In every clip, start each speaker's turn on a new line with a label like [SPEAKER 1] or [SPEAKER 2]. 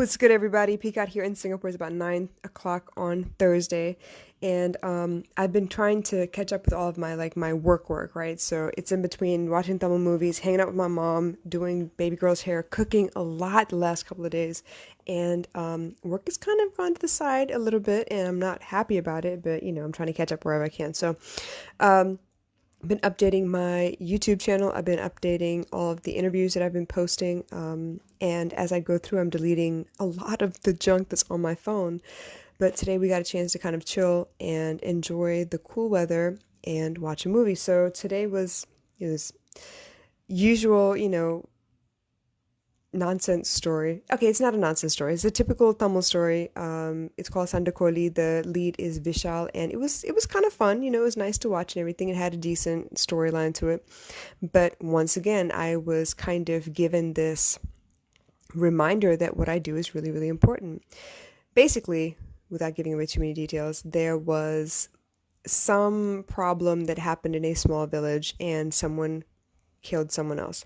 [SPEAKER 1] What's good, everybody? Peak out here in Singapore is about 9 o'clock on Thursday, and I've been trying to catch up with all of my my work, right? So it's in between watching Tamil movies, hanging out with my mom, doing baby girl's hair, cooking a lot the last couple of days, and work has kind of gone to the side a little bit, and I'm not happy about it, but I'm trying to catch up wherever I can. So I've been updating my YouTube channel. I've been updating all of the interviews that I've been posting. And as I go through, I'm deleting a lot of the junk that's on my phone. But today we got a chance to kind of chill and enjoy the cool weather and watch a movie. So today was usual, nonsense story. Okay, it's not a nonsense story. It's a typical Tamil story. It's called Sandakozhi. The lead is Vishal, and it was kind of fun. It was nice to watch and everything. It had a decent storyline to it. But once again, I was kind of given this reminder that what I do is really, really important. Basically, without giving away too many details, there was some problem that happened in a small village, and someone killed someone else.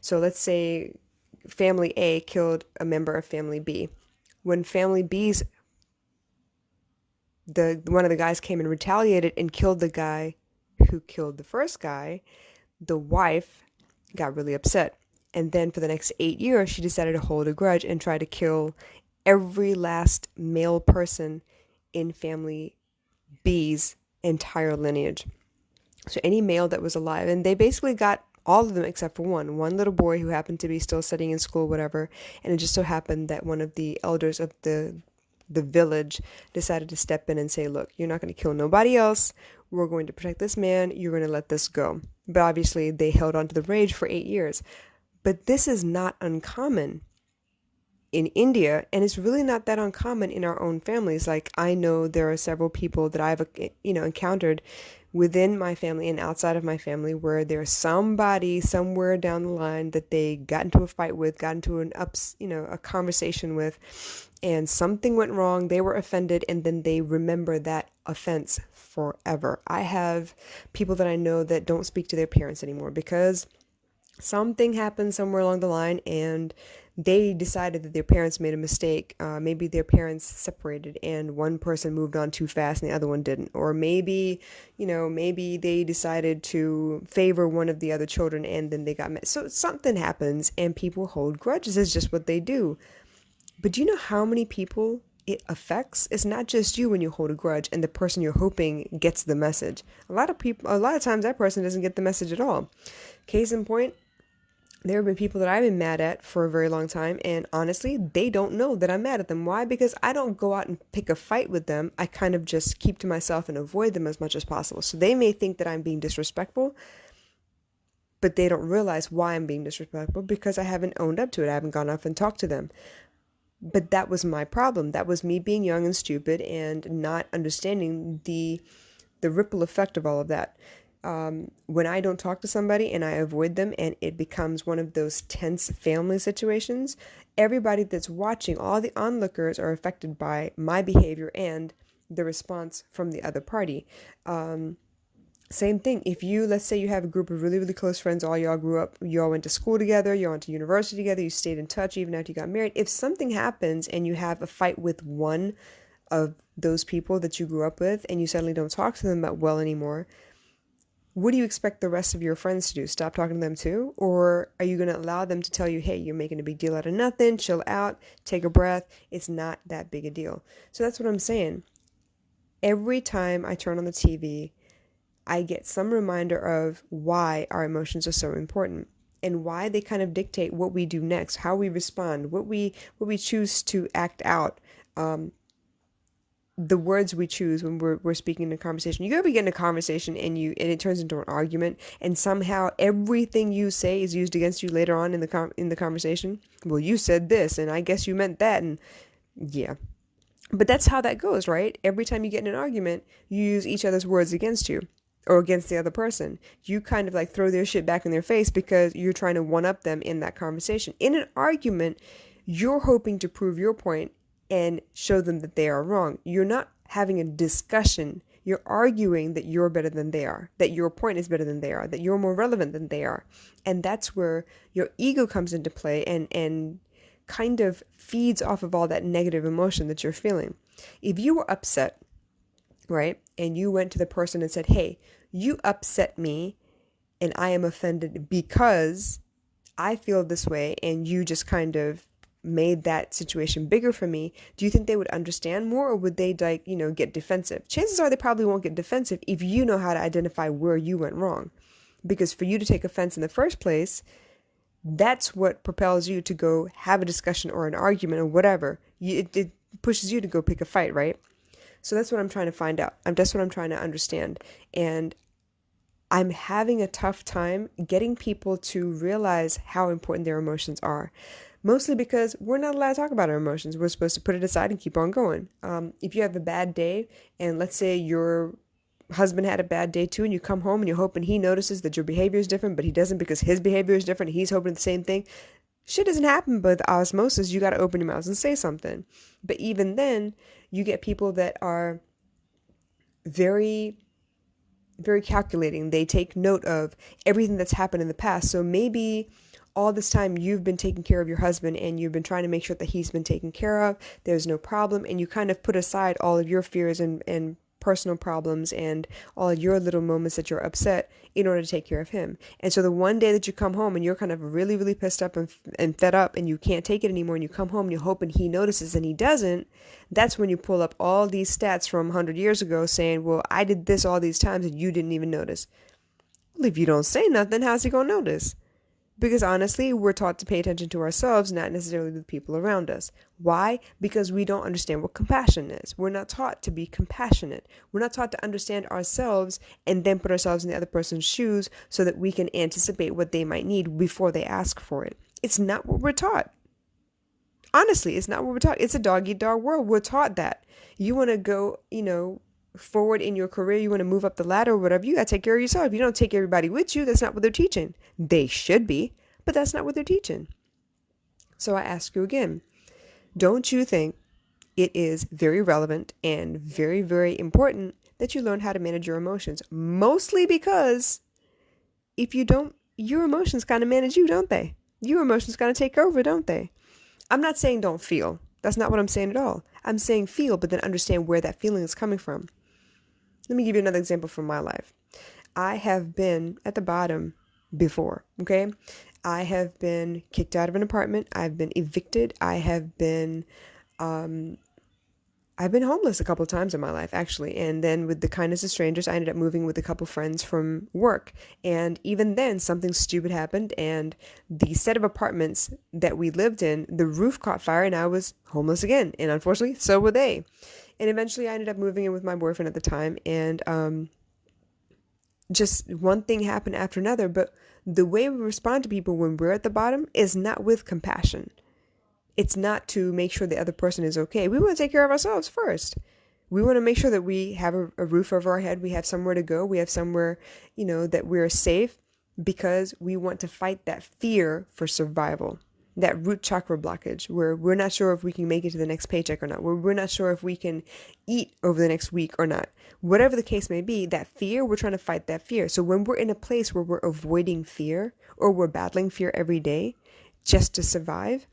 [SPEAKER 1] So let's say family A killed a member of family B. When family B's the one of the guys came and retaliated and killed the guy who killed the first guy, the wife got really upset. And then for the next 8 years, she decided to hold a grudge and try to kill every last male person in family B's entire lineage. So any male that was alive, and they basically got all of them except for one little boy who happened to be still studying in school, whatever. And it just so happened that one of the elders of the village decided to step in and say, look, you're not going to kill nobody else. We're going to protect this man. You're going to let this go. But obviously they held on to the rage for 8 years. But this is not uncommon in India, and it's really not that uncommon in our own families. Like, I know there are several people that I've encountered within my family and outside of my family where there's somebody somewhere down the line that they got into a fight with, got into a conversation with, and something went wrong, they were offended, and then they remember that offense forever. I have people that I know that don't speak to their parents anymore because something happened somewhere along the line, and they decided that their parents made a mistake. Maybe their parents separated and one person moved on too fast and the other one didn't. Or maybe they decided to favor one of the other children and then they got mad. So something happens and people hold grudges. It's just what they do. But do you know how many people it affects? It's not just you when you hold a grudge and the person you're hoping gets the message. A lot of times that person doesn't get the message at all. Case in point, there have been people that I've been mad at for a very long time, and honestly, they don't know that I'm mad at them. Why? Because I don't go out and pick a fight with them. I kind of just keep to myself and avoid them as much as possible. So they may think that I'm being disrespectful, but they don't realize why I'm being disrespectful because I haven't owned up to it. I haven't gone off and talked to them. But that was my problem. That was me being young and stupid and not understanding the ripple effect of all of that. When I don't talk to somebody and I avoid them and it becomes one of those tense family situations, everybody that's watching, all the onlookers are affected by my behavior and the response from the other party. Same thing. If let's say you have a group of really, really close friends, all y'all grew up, you all went to school together, you all went to university together, you stayed in touch even after you got married. If something happens and you have a fight with one of those people that you grew up with and you suddenly don't talk to them that well anymore, what do you expect the rest of your friends to do? Stop talking to them too? Or are you going to allow them to tell you, hey, you're making a big deal out of nothing, chill out, take a breath. It's not that big a deal. So that's what I'm saying. Every time I turn on the TV, I get some reminder of why our emotions are so important and why they kind of dictate what we do next, how we respond, what we choose to act out. The words we choose when we're speaking in a conversation. You ever get in a conversation and it turns into an argument, and somehow everything you say is used against you later on in the conversation? Well, you said this, and I guess you meant that, and yeah. But that's how that goes, right? Every time you get in an argument, you use each other's words against you or against the other person. You kind of like throw their shit back in their face because you're trying to one up them in that conversation. In an argument, you're hoping to prove your point and show them that they are wrong. You're not having a discussion. You're arguing that you're better than they are, that your point is better than they are, that you're more relevant than they are. And that's where your ego comes into play and kind of feeds off of all that negative emotion that you're feeling. If you were upset, right, and you went to the person and said, hey, you upset me and I am offended because I feel this way, and you just kind of made that situation bigger for me, do you think they would understand more, or would they get defensive? Chances are they probably won't get defensive if you know how to identify where you went wrong. Because for you to take offense in the first place, that's what propels you to go have a discussion or an argument or whatever. It pushes you to go pick a fight, right? So that's what I'm trying to find out. That's what I'm trying to understand. And I'm having a tough time getting people to realize how important their emotions are. Mostly because we're not allowed to talk about our emotions. We're supposed to put it aside and keep on going. If you have a bad day, and let's say your husband had a bad day too, and you come home and you're hoping he notices that your behavior is different, but he doesn't because his behavior is different. He's hoping the same thing. Shit doesn't happen with osmosis. You got to open your mouth and say something. But even then, you get people that are very, very calculating. They take note of everything that's happened in the past. So maybe all this time you've been taking care of your husband and you've been trying to make sure that he's been taken care of. There's no problem. And you kind of put aside all of your fears and personal problems and all your little moments that you're upset in order to take care of him. And so the one day that you come home and you're kind of really, really pissed up and fed up and you can't take it anymore, and you come home and you're hoping he notices and he doesn't, that's when you pull up all these stats from 100 years ago saying, well, I did this all these times and you didn't even notice. Well, if you don't say nothing, how's he going to notice? Because honestly, we're taught to pay attention to ourselves, not necessarily the people around us. Why? Because we don't understand what compassion is. We're not taught to be compassionate. We're not taught to understand ourselves and then put ourselves in the other person's shoes so that we can anticipate what they might need before they ask for it. It's not what we're taught. Honestly, it's not what we're taught. It's a dog-eat-dog world. We're taught that. You want to go, forward in your career, you want to move up the ladder or whatever, you got to take care of yourself. You don't take everybody with you. That's not what they're teaching. They should be, but that's not what they're teaching. So I ask you again, don't you think it is very relevant and very, very important that you learn how to manage your emotions? Mostly because if you don't, your emotions kind of manage you, don't they? Your emotions kind of take over, don't they? I'm not saying don't feel. That's not what I'm saying at all. I'm saying feel, but then understand where that feeling is coming from. Let me give you another example from my life. I have been at the bottom before, okay? I have been kicked out of an apartment. I've been evicted. I've been homeless a couple of times in my life, actually. And then with the kindness of strangers, I ended up moving with a couple friends from work. And even then, something stupid happened. And the set of apartments that we lived in, the roof caught fire and I was homeless again. And unfortunately, so were they. And eventually I ended up moving in with my boyfriend at the time. And just one thing happened after another. But the way we respond to people when we're at the bottom is not with compassion. It's not to make sure the other person is okay. We want to take care of ourselves first. We want to make sure that we have a roof over our head. We have somewhere to go. We have somewhere, that we're safe, because we want to fight that fear for survival, that root chakra blockage where we're not sure if we can make it to the next paycheck or not, where we're not sure if we can eat over the next week or not. Whatever the case may be, that fear, we're trying to fight that fear. So when we're in a place where we're avoiding fear or we're battling fear every day just to survive,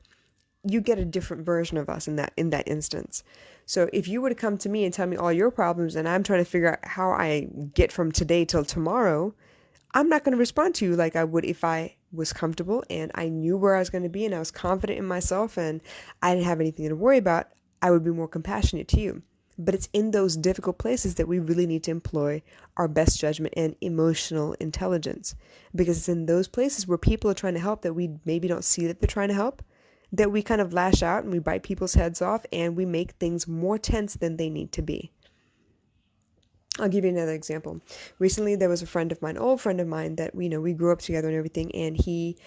[SPEAKER 1] you get a different version of us in that instance. So if you were to come to me and tell me all your problems and I'm trying to figure out how I get from today till tomorrow, I'm not going to respond to you like I would if I was comfortable and I knew where I was going to be and I was confident in myself and I didn't have anything to worry about. I would be more compassionate to you. But it's in those difficult places that we really need to employ our best judgment and emotional intelligence, because it's in those places where people are trying to help that we maybe don't see that they're trying to help, that we kind of lash out and we bite people's heads off and we make things more tense than they need to be. I'll give you another example. Recently, there was a friend of mine, old friend of mine, that we grew up together and everything. And he,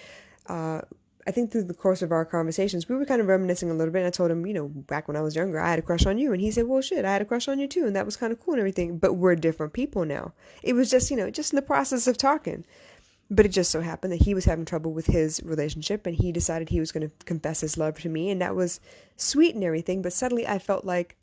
[SPEAKER 1] I think through the course of our conversations, we were kind of reminiscing a little bit. And I told him, back when I was younger, I had a crush on you. And he said, well, shit, I had a crush on you too. And that was kind of cool and everything. But we're different people now. It was just, just in the process of talking. But it just so happened that he was having trouble with his relationship and he decided he was going to confess his love to me. And that was sweet and everything. But suddenly I felt like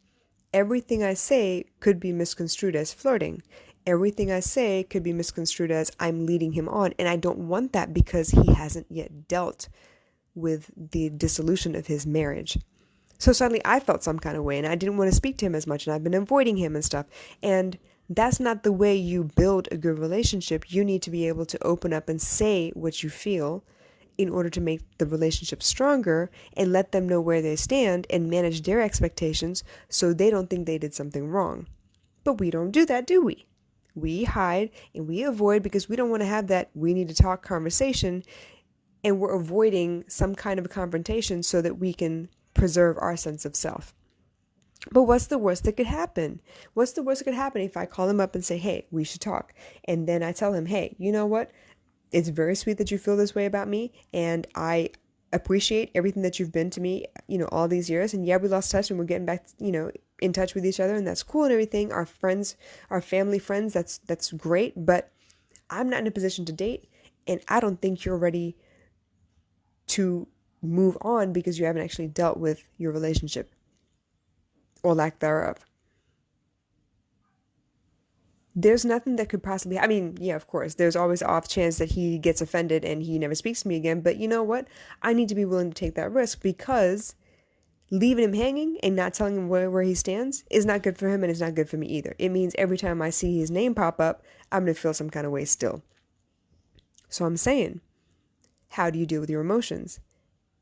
[SPEAKER 1] everything I say could be misconstrued as flirting. Everything I say could be misconstrued as I'm leading him on. And I don't want that because he hasn't yet dealt with the dissolution of his marriage. So suddenly I felt some kind of way and I didn't want to speak to him as much and I've been avoiding him and stuff. And that's not the way you build a good relationship. You need to be able to open up and say what you feel in order to make the relationship stronger and let them know where they stand and manage their expectations so they don't think they did something wrong. But we don't do that, do we? We hide and we avoid because we don't want to have that we need to talk conversation, and we're avoiding some kind of a confrontation so that we can preserve our sense of self. But what's the worst that could happen? What's the worst that could happen if I call him up and say, hey, we should talk? And then I tell him, hey, you know what? It's very sweet that you feel this way about me, and I appreciate everything that you've been to me, all these years. And yeah, we lost touch and we're getting back, in touch with each other, and that's cool and everything. Our friends, our family friends, that's great, but I'm not in a position to date, and I don't think you're ready to move on because you haven't actually dealt with your relationship or lack thereof. There's nothing that could possibly, yeah, of course, there's always off chance that he gets offended and he never speaks to me again. But you know what? I need to be willing to take that risk because leaving him hanging and not telling him where he stands is not good for him and it's not good for me either. It means every time I see his name pop up, I'm going to feel some kind of way still. So I'm saying, how do you deal with your emotions?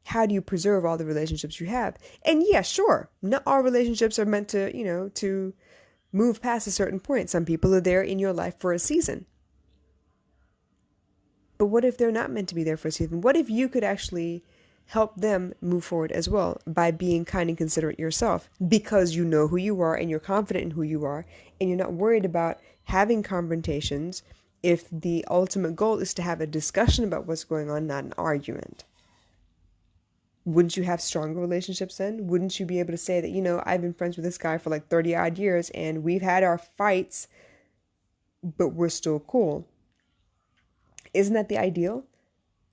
[SPEAKER 1] How do you preserve all the relationships you have? And yeah, sure, not all relationships are meant to, to move past a certain point. Some people are there in your life for a season. But what if they're not meant to be there for a season? What if you could actually help them move forward as well by being kind and considerate yourself because you know who you are and you're confident in who you are and you're not worried about having confrontations if the ultimate goal is to have a discussion about what's going on, not an argument? Wouldn't you have stronger relationships then? Wouldn't you be able to say that, I've been friends with this guy for like 30 odd years and we've had our fights, but we're still cool? Isn't that the ideal?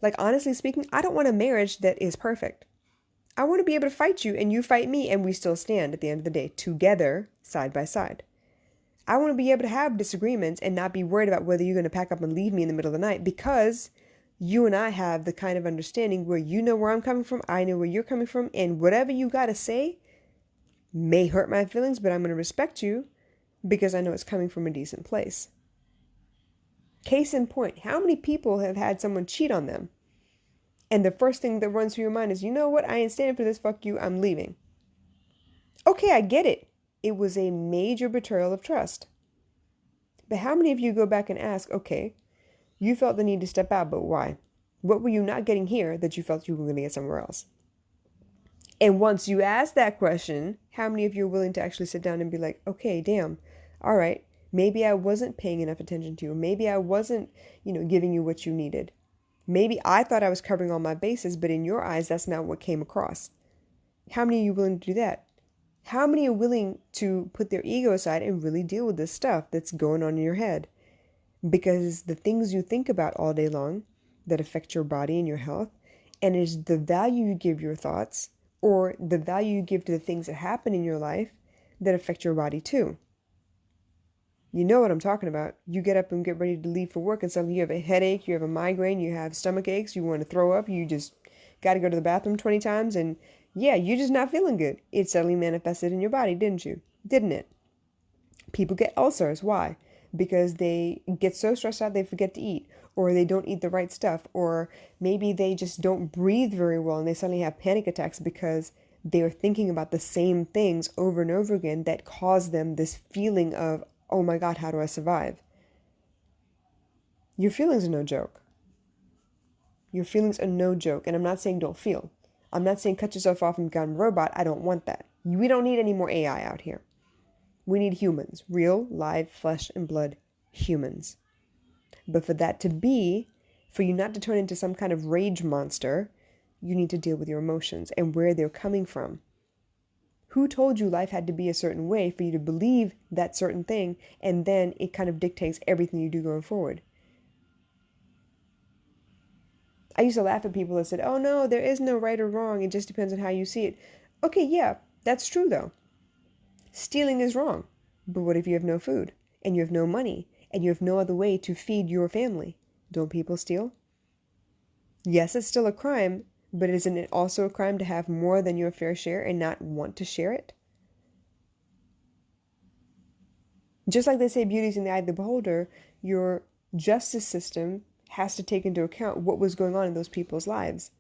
[SPEAKER 1] Like, honestly speaking, I don't want a marriage that is perfect. I want to be able to fight you and you fight me and we still stand at the end of the day together, side by side. I want to be able to have disagreements and not be worried about whether you're going to pack up and leave me in the middle of the night because you and I have the kind of understanding where you know where I'm coming from, I know where you're coming from, and whatever you got to say may hurt my feelings, but I'm going to respect you because I know it's coming from a decent place. Case in point, how many people have had someone cheat on them? And the first thing that runs through your mind is, you know what? I ain't standing for this. Fuck you. I'm leaving. Okay, I get it. It was a major betrayal of trust. But how many of you go back and ask, okay, you felt the need to step out, but why? What were you not getting here that you felt you were going to get somewhere else? And once you ask that question, how many of you are willing to actually sit down and be like, okay, damn, all right, maybe I wasn't paying enough attention to you. Maybe I wasn't, giving you what you needed. Maybe I thought I was covering all my bases, but in your eyes, that's not what came across. How many are you willing to do that? How many are willing to put their ego aside and really deal with this stuff that's going on in your head? Because the things you think about all day long that affect your body and your health, and is the value you give your thoughts or the value you give to the things that happen in your life that affect your body too. You know what I'm talking about. You get up and get ready to leave for work and suddenly you have a headache, you have a migraine, you have stomach aches, you want to throw up, you just got to go to the bathroom 20 times and yeah, you're just not feeling good. It suddenly manifested in your body, didn't you? Didn't it? People get ulcers. Why? Because they get so stressed out they forget to eat, or they don't eat the right stuff, or maybe they just don't breathe very well and they suddenly have panic attacks because they are thinking about the same things over and over again that cause them this feeling of, oh my God, how do I survive? Your feelings are no joke. Your feelings are no joke. And I'm not saying don't feel. I'm not saying cut yourself off and become a robot. I don't want that. We don't need any more AI out here. We need humans, real, live, flesh and blood humans. But for that to be, for you not to turn into some kind of rage monster, you need to deal with your emotions and where they're coming from. Who told you life had to be a certain way for you to believe that certain thing, and then it kind of dictates everything you do going forward? I used to laugh at people that said, oh no, there is no right or wrong. It just depends on how you see it. Okay, yeah, that's true though. Stealing is wrong. But what if you have no food and you have no money and you have no other way to feed your family? Don't people steal? Yes, it's still a crime, But isn't it also a crime to have more than your fair share and not want to share it? Just like they say beauty's in the eye of the beholder, your justice system has to take into account what was going on in those people's lives.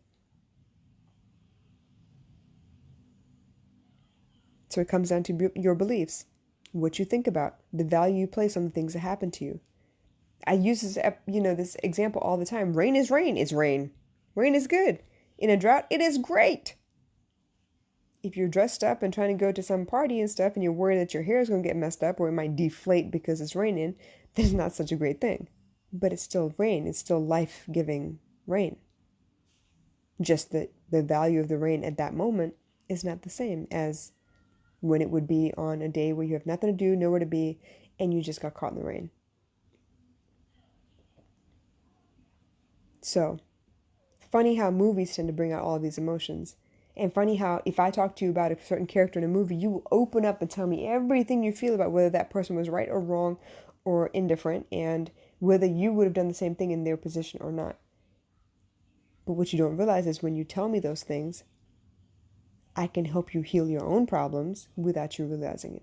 [SPEAKER 1] So it comes down to your beliefs, what you think about, the value you place on the things that happen to you. I use this example all the time. Rain is rain. It's rain. Rain is good. In a drought, it is great. If you're dressed up and trying to go to some party and stuff and you're worried that your hair is going to get messed up or it might deflate because it's raining, that's not such a great thing. But it's still rain. It's still life-giving rain. Just that the value of the rain at that moment is not the same as when it would be on a day where you have nothing to do, nowhere to be, and you just got caught in the rain. So, funny how movies tend to bring out all of these emotions. And funny how if I talk to you about a certain character in a movie, you will open up and tell me everything you feel about whether that person was right or wrong or indifferent and whether you would have done the same thing in their position or not. But what you don't realize is when you tell me those things, I can help you heal your own problems without you realizing it.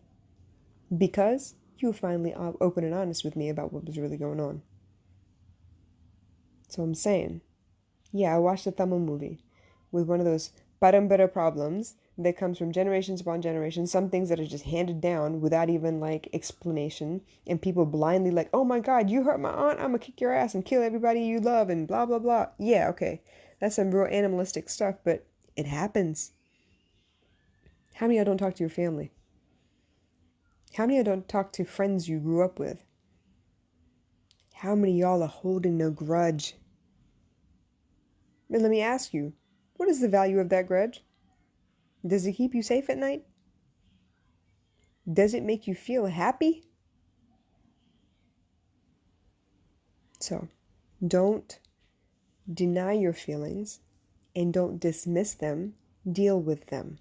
[SPEAKER 1] Because you were finally open and honest with me about what was really going on. So I'm saying, yeah, I watched a Tamil movie with one of those parambara problems that comes from generations upon generations, some things that are just handed down without even like explanation, and people blindly like, oh my God, you hurt my aunt, I'm gonna kick your ass and kill everybody you love and blah, blah, blah. Yeah, okay. That's some real animalistic stuff, but it happens. How many of y'all don't talk to your family? How many of y'all don't talk to friends you grew up with? How many of y'all are holding no grudge? And let me ask you, what is the value of that grudge? Does it keep you safe at night? Does it make you feel happy? So, don't deny your feelings and don't dismiss them. Deal with them.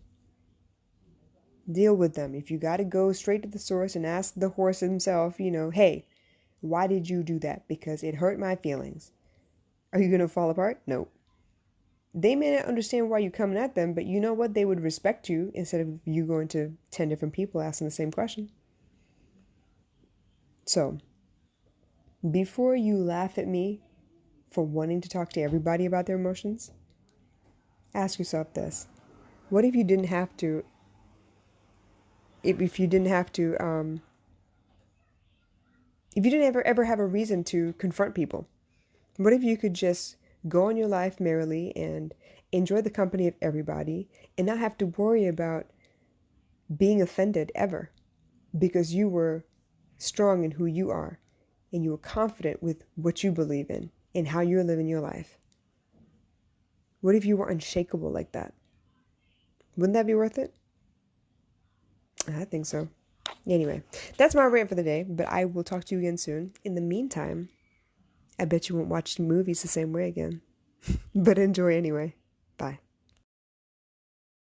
[SPEAKER 1] Deal with them. If you got to go straight to the source and ask the horse himself, hey, why did you do that? Because it hurt my feelings. Are you going to fall apart? No. They may not understand why you're coming at them, but you know what? They would respect you instead of you going to 10 different people asking the same question. So, before you laugh at me for wanting to talk to everybody about their emotions, ask yourself this. What if you didn't have to, if you didn't have to, if you didn't ever have a reason to confront people? What if you could just go on your life merrily and enjoy the company of everybody and not have to worry about being offended ever because you were strong in who you are and you were confident with what you believe in and how you're living your life? What if you were unshakable like that? Wouldn't that be worth it? I think so. Anyway, that's my rant for the day, but I will talk to you again soon. In the meantime, I bet you won't watch movies the same way again. But enjoy anyway. Bye.